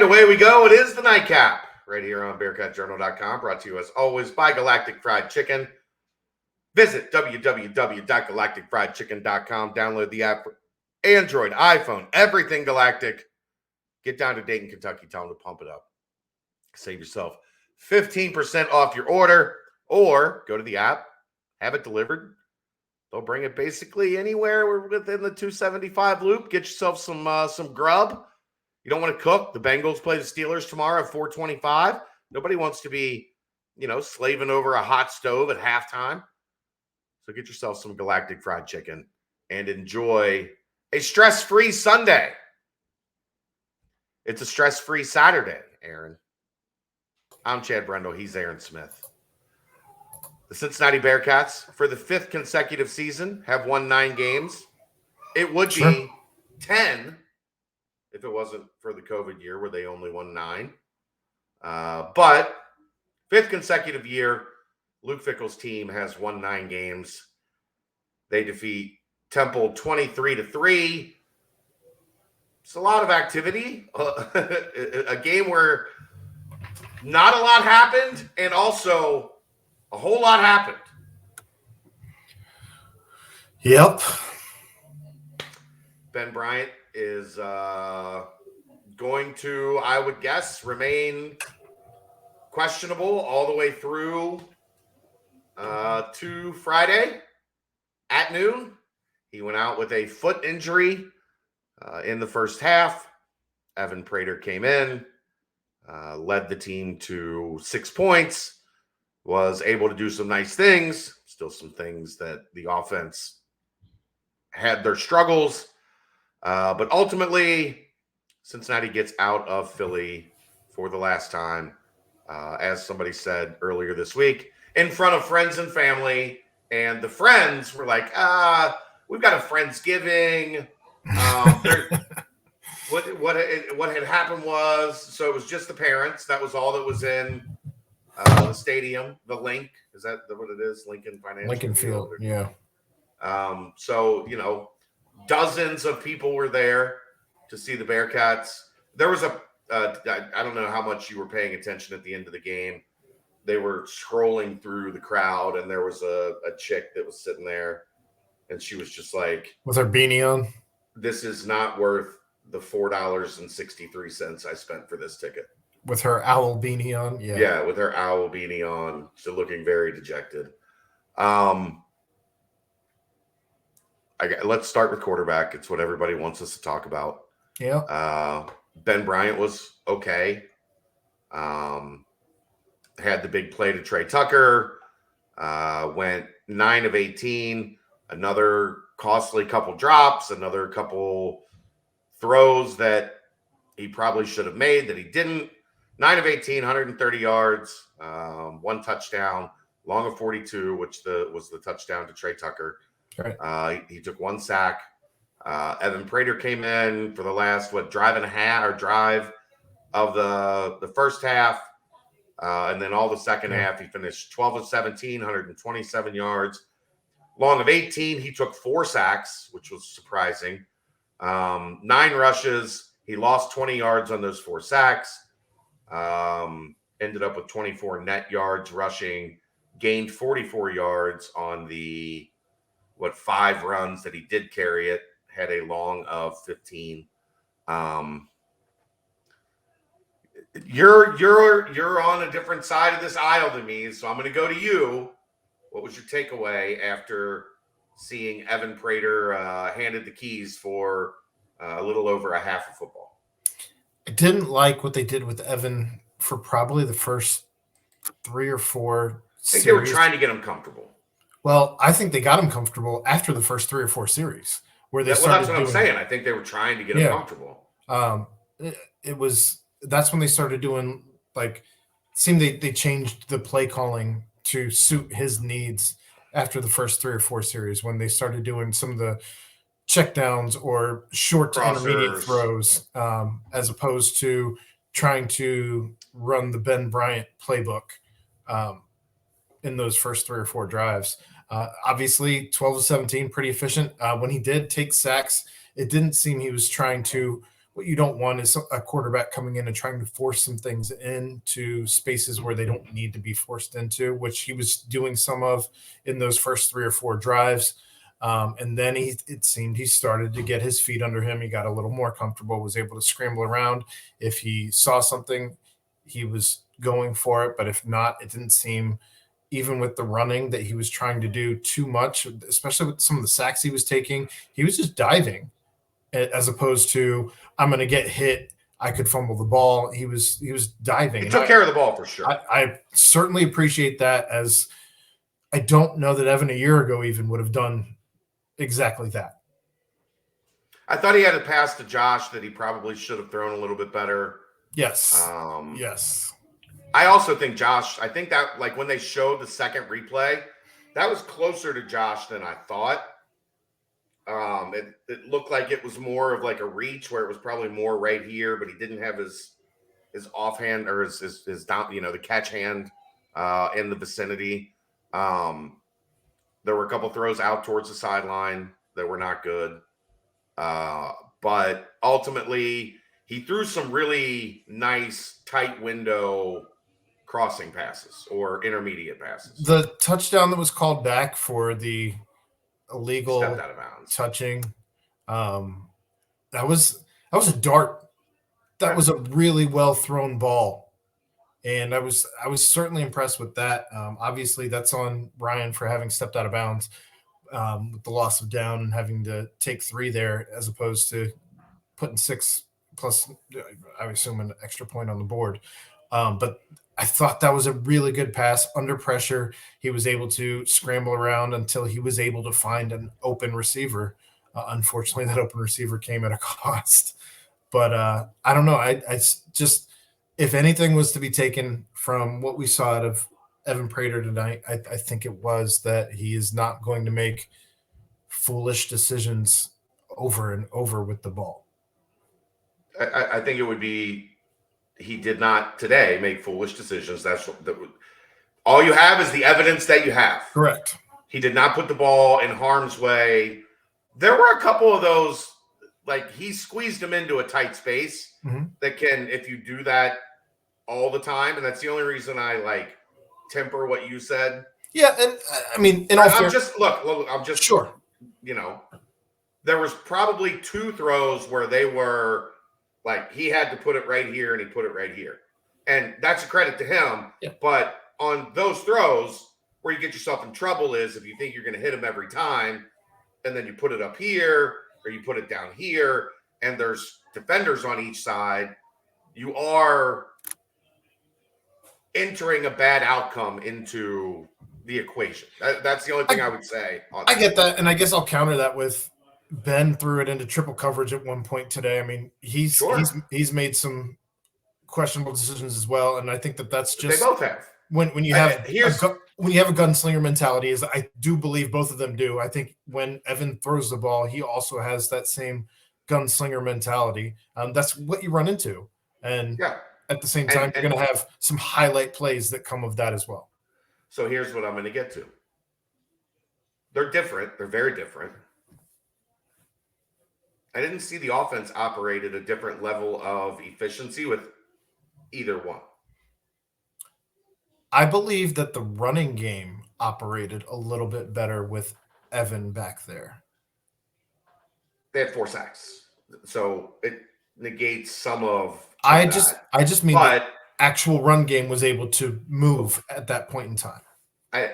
away we go. It is the Nightcap right here on BearcatJournal.com, brought to you as always by Galactic Fried Chicken. Visit www.galacticfriedchicken.com. Download the app for Android, iPhone, everything Galactic. Get down to Dayton, Kentucky. Tell them to pump it up. Save yourself 15% off your order, or go to the app, have it delivered. They'll bring it basically anywhere within the 275 loop. Get yourself some grub. You don't want to cook. The Bengals play the Steelers tomorrow at 4:25. Nobody wants to be, slaving over a hot stove at halftime. So get yourself some Galactic Fried Chicken and enjoy a stress-free Sunday. It's a stress-free Saturday, Aaron. I'm Chad Brendel. He's Aaron Smith. The Cincinnati Bearcats, for the 5th consecutive season, have won 9 games. It would be 10 if it wasn't for the COVID year where they only won 9. But 5th consecutive year, Luke Fickell's team has won 9 games. They defeat Temple 23-3. It's a lot of activity. A game where not a lot happened, and also a whole lot happened. Yep. Ben Bryant is going to, I would guess, remain questionable all the way through to Friday at noon. He went out with a foot injury in the first half. Evan Prater came in, led the team to 6 points, was able to do some nice things, still some things that the offense had their struggles. But ultimately, Cincinnati gets out of Philly for the last time, as somebody said earlier this week, in front of friends and family. And the friends were like, we've got a Friendsgiving. What had happened was, so it was just the parents. That was all that was in the stadium. The Link, is that what it is? Lincoln Financial Lincoln Field, yeah. So, dozens of people were there to see the Bearcats. There was I don't know how much you were paying attention at the end of the game. They were scrolling through the crowd, and there was a chick that was sitting there, and she was just like, with her beanie on, this is not worth the $4.63 I spent for this ticket. With her owl beanie on. Yeah, with her owl beanie on. She's looking very dejected. Let's start with quarterback. It's what everybody wants us to talk about. Yeah. Ben Bryant was okay. Had the big play to Trey Tucker. Went 9 of 18. Another costly couple drops. Another couple throws that he probably should have made that he didn't. 9 of 18, 130 yards, 1 touchdown, long of 42, which was the touchdown to Trey Tucker. Right. He took 1 sack. Evan Prater came in for the last drive of the first half, and then all the second half. He finished 12 of 17, 127 yards, long of 18. He took 4 sacks, which was surprising. 9 rushes. He lost 20 yards on those 4 sacks. Ended up with 24 net yards rushing, gained 44 yards on the 5 runs that he did carry it, had a long of 15. You're on a different side of this aisle than me, so I'm going to go to you. What was your takeaway after seeing Evan Prater handed the keys for a little over a half of football? I didn't like what they did with Evan for probably the first 3 or 4 I think they were trying to get him comfortable. Well, I think they got him comfortable after the first 3 or 4 series where they started. That's what I'm saying. I think they were trying to get him comfortable. That's when they started doing, it seemed they changed the play calling to suit his needs after the first 3 or 4 series, when they started doing some of the checkdowns or short to intermediate throws, as opposed to trying to run the Ben Bryant playbook in those first 3 or 4 drives. Obviously, 12 of 17, pretty efficient. When he did take sacks, it didn't seem he was trying to what you don't want is a quarterback coming in and trying to force some things into spaces where they don't need to be forced into, which he was doing some of in those first 3 or 4 drives. And then it seemed he started to get his feet under him. He got a little more comfortable, was able to scramble around. If he saw something, he was going for it. But if not, it didn't seem, even with the running, that he was trying to do too much, especially with some of the sacks he was taking. He was just diving as opposed to, I'm going to get hit, I could fumble the ball. He was diving. He took care of the ball for sure. I certainly appreciate that, as I don't know that Evan a year ago even would have done exactly that. I thought he had a pass to Josh that he probably should have thrown a little bit better. Yes. Yes. I also think Josh, I think that, like, when they showed the second replay, that was closer to Josh than I thought. It looked like it was more of like a reach where it was probably more right here, but he didn't have his offhand or his down, the catch hand in the vicinity. There were a couple throws out towards the sideline that were not good. But ultimately, he threw some really nice tight window crossing passes or intermediate passes. The touchdown that was called back for the illegal Stepped out of bounds. touching, that was a dart. That was a really well thrown ball, and I was certainly impressed with that. Obviously, that's on Ryan for having stepped out of bounds with the loss of down and having to take 3 there, as opposed to putting 6 plus, I assume, an extra point on the board. But I thought that was a really good pass under pressure. He was able to scramble around until he was able to find an open receiver. Unfortunately, that open receiver came at a cost. But I don't know. I just, if anything was to be taken from what we saw out of Evan Prater tonight, I think it was that he is not going to make foolish decisions over and over with the ball. I think it would be, he did not today make foolish decisions. That's all you have is the evidence that you have. Correct. He did not put the ball in harm's way. There were a couple of those, like, he squeezed him into a tight space that can, if you do that all the time, and that's the only reason I like temper what you said. Yeah, and I mean, I'm just sure. There was probably 2 throws where they were like, he had to put it right here and he put it right here. And that's a credit to him. Yeah. But on those throws, where you get yourself in trouble is if you think you're going to hit him every time, and then you put it up here or you put it down here, and there's defenders on each side, you are entering a bad outcome into the equation. That's the only thing I would say. I get that, and I guess I'll counter that with Ben threw it into triple coverage at one point today. I mean, he's made some questionable decisions as well, and I think that's just, they both have. When you have a gunslinger mentality, as I do believe both of them do. I think when Evan throws the ball, he also has that same gunslinger mentality. That's what you run into, and at the same time, you're going to have some highlight plays that come of that as well. So here's what I'm going to get to. They're different. They're very different. I didn't see the offense operate at a different level of efficiency with either one. I believe that the running game operated a little bit better with Evan back there. They had 4 sacks, so it negates some of I that. just mean that actual run game was able to move at that point in time.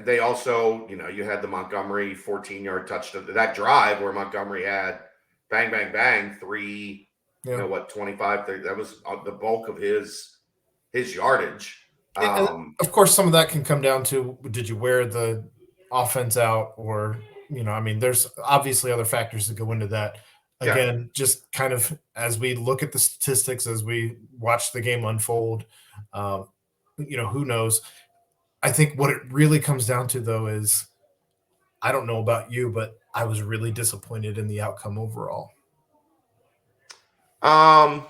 They also, you had the Montgomery 14-yard touchdown, that drive where Montgomery had bang, bang, bang, 3, 25, 30, that was the bulk of his yardage. And of course, some of that can come down to, did you wear the offense out, or, there's obviously other factors that go into that. Again, just kind of as we look at the statistics, as we watch the game unfold, who knows? I think what it really comes down to, though, is, I don't know about you, but I was really disappointed in the outcome overall. And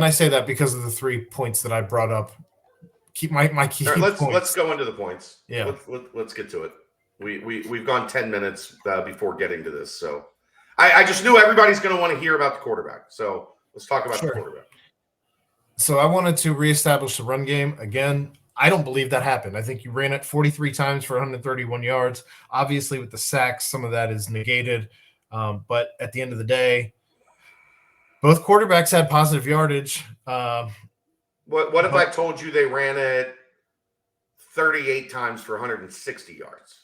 I say that because of the 3 points that I brought up. Keep my key points. Let's go into the points. Yeah. Let's get to it. We've gone 10 minutes before getting to this. So I just knew everybody's going to want to hear about the quarterback. So let's talk about the quarterback. So I wanted to reestablish the run game. Again, I don't believe that happened. I think you ran it 43 times for 131 yards. Obviously, with the sacks, some of that is negated. But at the end of the day, both quarterbacks had positive yardage. What if I told you they ran it 38 times for 160 yards?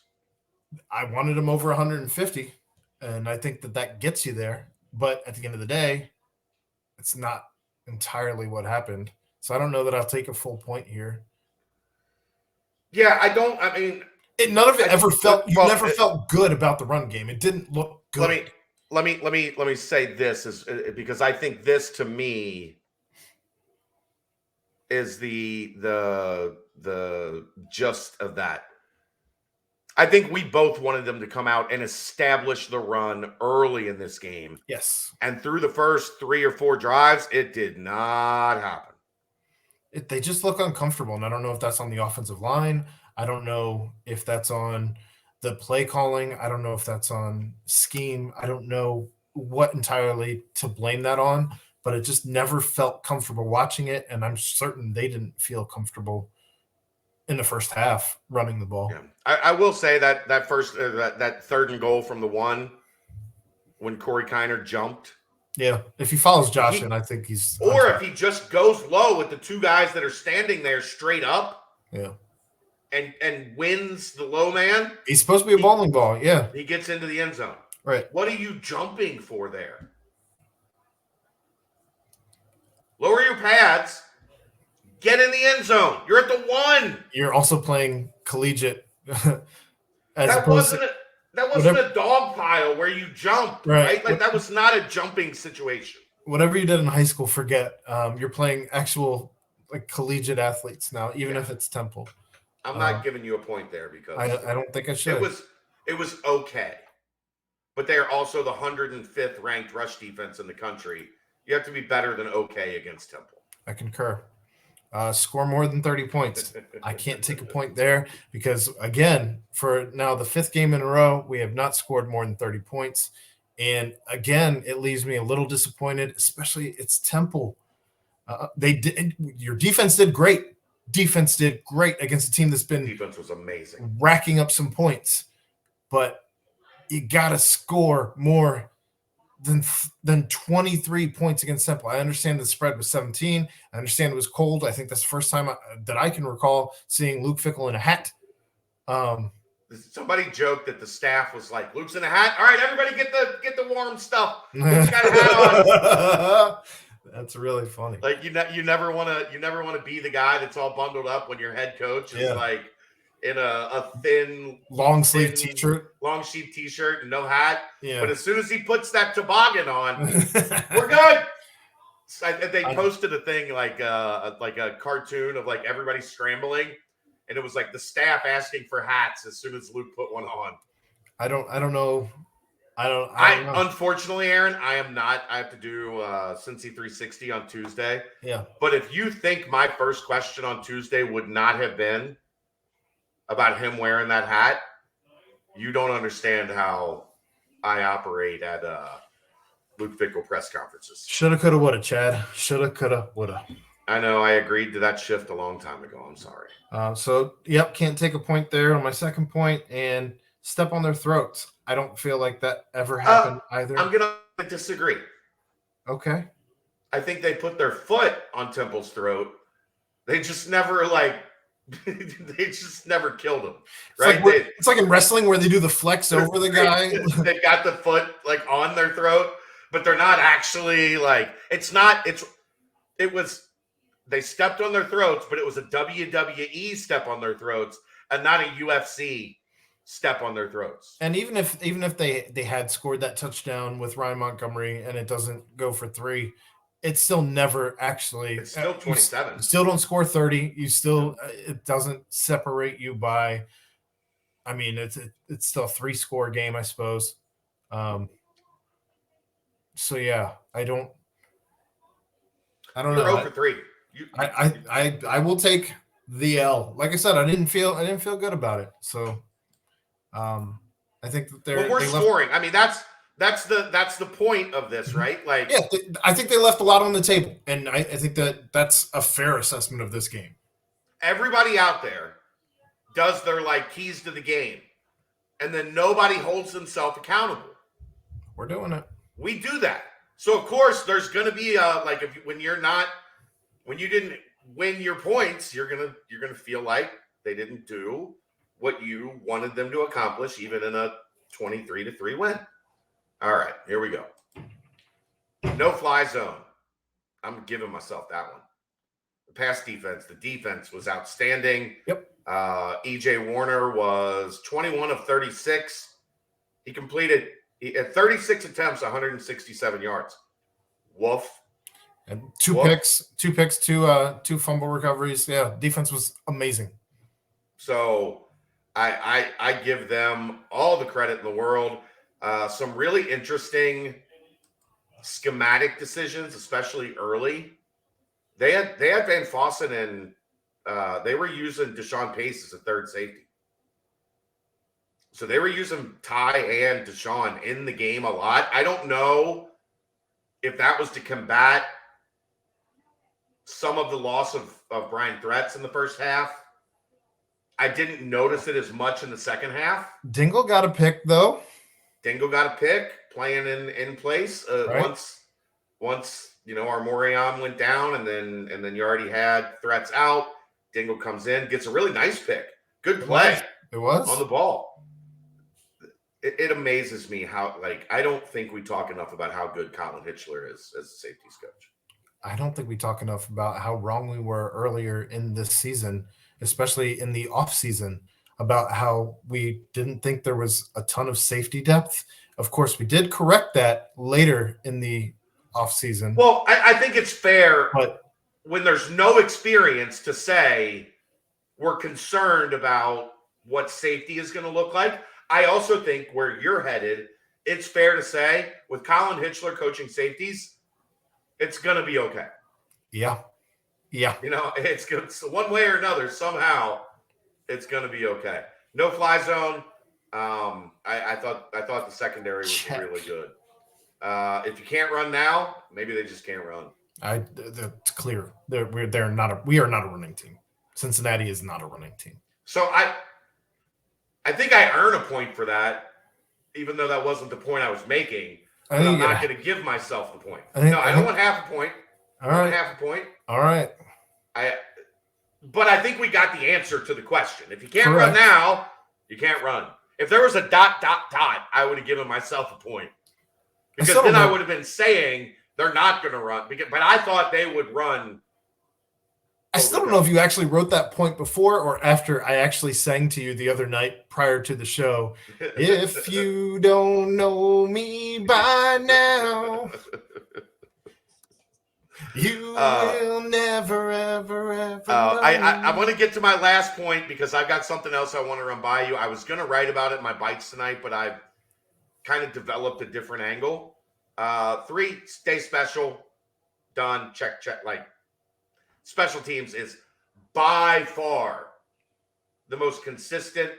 I wanted them over 150, and I think that gets you there. But at the end of the day, it's not entirely what happened. So I don't know that I'll take a full point here. Yeah, I don't. I mean, none of it ever felt. You never felt good about the run game. It didn't look good. Let me say this is because I think this to me is the gist of that. I think we both wanted them to come out and establish the run early in this game. Yes. And through the first 3 or 4 drives, it did not happen. They just look uncomfortable. And I don't know if that's on the offensive line. I don't know if that's on the play calling. I don't know if that's on scheme. I don't know what entirely to blame that on, but it just never felt comfortable watching it. And I'm certain they didn't feel comfortable in the first half running the ball. Yeah. I will say that first that 3rd and goal from the 1 when Corey Kiner jumped. Yeah, if he follows Josh in, I think he's. Or if he just goes low with the 2 guys that are standing there straight up. Yeah. And wins the low man. He's supposed to be a bowling ball. Yeah. He gets into the end zone. Right. What are you jumping for there? Lower your pads. Get in the end zone. You're at the 1. You're also playing collegiate. That wasn't a dog pile where you jumped, right? Like that was not a jumping situation. Whatever you did in high school, forget. You're playing actual like collegiate athletes now, even if it's Temple. I'm not giving you a point there because I don't think I should. It was okay, but they are also the 105th ranked rush defense in the country. You have to be better than okay against Temple. I concur. Score more than 30 points. I can't take a point there because, again, for now the 5th game in a row, we have not scored more than 30 points. And, again, it leaves me a little disappointed, especially it's Temple. Your defense did great. Defense did great against a team that's been defense was amazing, racking up some points. But you got to score more than 23 points against Temple. I understand the spread was 17. I understand it was cold. I think that's the first time that I can recall seeing Luke Fickell in a hat. Somebody joked that the staff was like, "Luke's in a hat. All right, everybody get the warm stuff. Luke's got a hat on." That's really funny. Like you never want to be the guy that's all bundled up when your head coach is like in a thin long sleeve t-shirt and no hat. Yeah. But as soon as he puts that toboggan on, we're good. They posted a thing like a cartoon of like everybody scrambling, and it was like the staff asking for hats as soon as Luke put one on. I don't know. Unfortunately, Aaron, I am not. I have to do Cincy 360 on Tuesday. Yeah. But if you think my first question on Tuesday would not have been about him wearing that hat, you don't understand how I operate at Luke Fickell press conferences. Shoulda, coulda, woulda, Chad. Shoulda, coulda, woulda. I know. I agreed to that shift a long time ago. I'm sorry. Can't take a point there on my second point and step on their throats. I don't feel like that ever happened either. I'm going to disagree. Okay. I think they put their foot on Temple's throat. They just never killed him. Right? It's like in wrestling where they do the flex over the guy. They got the foot like on their throat, but they're not actually like they stepped on their throats, but it was a WWE step on their throats and not a UFC step on their throats. And even if they had scored that touchdown with Ryan Montgomery and it doesn't go for 3, it's still never actually. It's still 27. You still don't score 30. You still it doesn't separate you by. I mean, it's still a 3-score game, I suppose. So yeah, I don't know. 0 for 3. I will take the L. Like I said, I didn't feel good about it. So I think that we're scoring. I mean, that's That's the point of this, right? Like, yeah, I think they left a lot on the table, and I think that's a fair assessment of this game. Everybody out there does their like keys to the game, and then nobody holds themselves accountable. We're doing it. We do that. So of course, there's going to be like when you didn't win your points, you're gonna feel like they didn't do what you wanted them to accomplish, even in a 23-3 win. All right, here we go. No fly zone. I'm giving myself that one. The pass defense, the defense was outstanding. Yep. EJ Warner was 21 of 36. He completed at 36 attempts, 167 yards. Woof. And two picks, two fumble recoveries. Yeah, defense was amazing. So I give them all the credit in the world. Some really interesting schematic decisions, especially early. They had Van Fossen and they were using Deshaun Pace as a third safety. So they were using Ty and Deshaun in the game a lot. I don't know if that was to combat some of the loss of Brian Threats in the first half. I didn't notice it as much in the second half. Dingle got a pick, though. Dingle got a pick, playing in place. Right. Once Armorion went down, and then you already had Threats out. Dingle comes in, gets a really nice pick. Good play. It was on the ball. It amazes me how, I don't think we talk enough about how good Colin Hitchler is as a safeties coach. I don't think we talk enough about how wrong we were earlier in this season, especially in the off season, about how we didn't think there was a ton of safety depth. Of course, we did correct that later in the off season. Well, I think it's fair, but when there's no experience, to say we're concerned about what safety is going to look like. I also think where you're headed, it's fair to say with Colin Hitchler coaching safeties, it's going to be okay. Yeah. It's good. So one way or another, somehow it's going to be okay. No fly zone. I thought the secondary was really good. If you can't run now, maybe they just can't run. It's clear. We are not a running team. Cincinnati is not a running team. So I think I earn a point for that, even though that wasn't the point I was making. But I'm not going to give myself the point. I don't want half a point. All right. Half a point. All right. But I think we got the answer to the question. If you can't run now, you can't run. If there was a ... I would have given myself a point. Because then I would have been saying they're not going to run. But I thought they would run. I still don't know if you actually wrote that point before or after I actually sang to you the other night prior to the show. If you don't know me by now, you will never, ever, ever. I want to get to my last point because I've got something else I want to run by you. I was going to write about it in my bites tonight, but I've kind of developed a different angle. 3, stay special. Done. Check. Special teams is by far the most consistent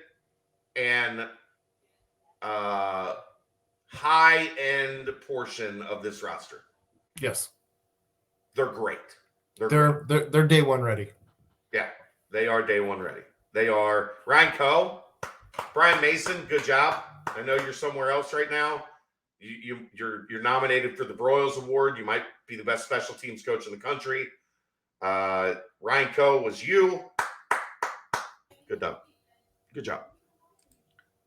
and high-end portion of this roster. Yes. They're great. They're day one ready. Yeah, they are day one ready. They are. Ryan Coe, Brian Mason, good job. I know you're somewhere else right now. You're nominated for the Broyles Award. You might be the best special teams coach in the country. Ryan Coe was you. Good job.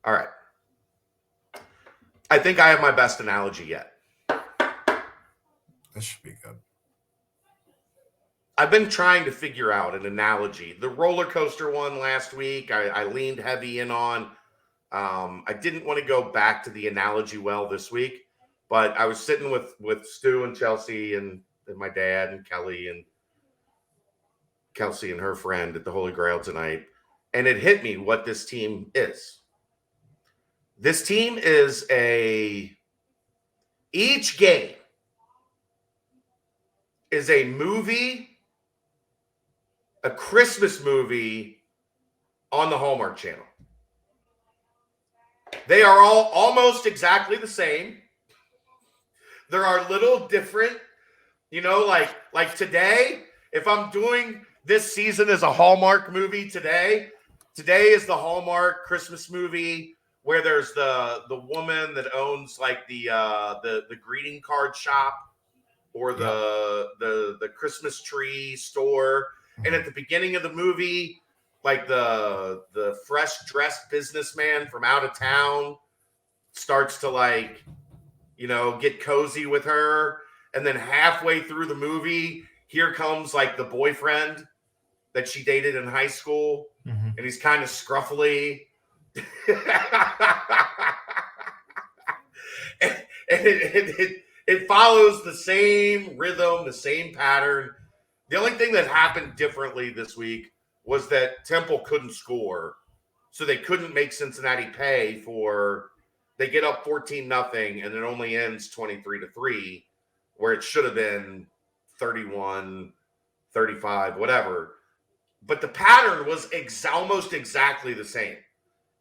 All right. I think I have my best analogy yet. This should be good. I've been trying to figure out an analogy. The roller coaster one last week, I leaned heavy in on. I didn't want to go back to the analogy well this week, but I was sitting with Stu and Chelsea and my dad and Kelly and Kelsey and her friend at the Holy Grail tonight, and it hit me what this team is. This team is each game is a movie, a Christmas movie on the Hallmark Channel. They are all almost exactly the same. there are little different, like today, if I'm doing this season as a Hallmark movie today is the Hallmark Christmas movie where there's the woman that owns like the greeting card shop or the Christmas tree store. And at the beginning of the movie, like the fresh dressed businessman from out of town starts to like, get cozy with her. And then halfway through the movie, here comes like the boyfriend that she dated in high school. And he's kind of scruffly. and it follows the same rhythm, the same pattern. The only thing that happened differently this week was that Temple couldn't score. So they couldn't make Cincinnati pay for, they get up 14-0 and it only ends 23-3, where it should have been 31, 35, whatever. But the pattern was almost exactly the same.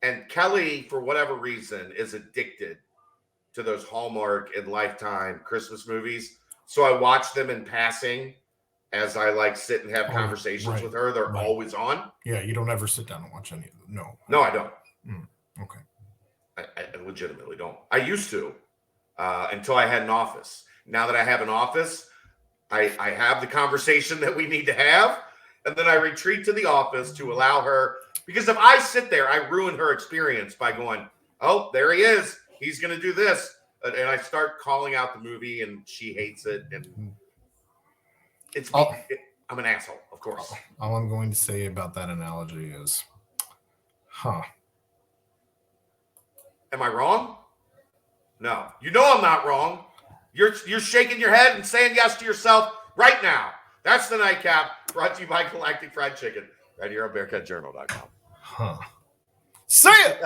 And Kelly, for whatever reason, is addicted to those Hallmark and Lifetime Christmas movies. So I watch them in passing as I like sit and have conversations with her. They're always on. Yeah, you don't ever sit down and watch any of them. No. No, I don't. Okay. I legitimately don't. I used to until I had an office. Now that I have an office, I have the conversation that we need to have. And then I retreat to the office to allow her, because if I sit there, I ruin her experience by going, oh, there he is. He's going to do this. And I start calling out the movie and she hates it. And I'm an asshole, of course. All I'm going to say about that analogy is, Am I wrong? No. You know I'm not wrong. You're shaking your head and saying yes to yourself right now. That's the Nightcap, brought to you by Galactic Fried Chicken, right here on BearcatJournal.com. Say it!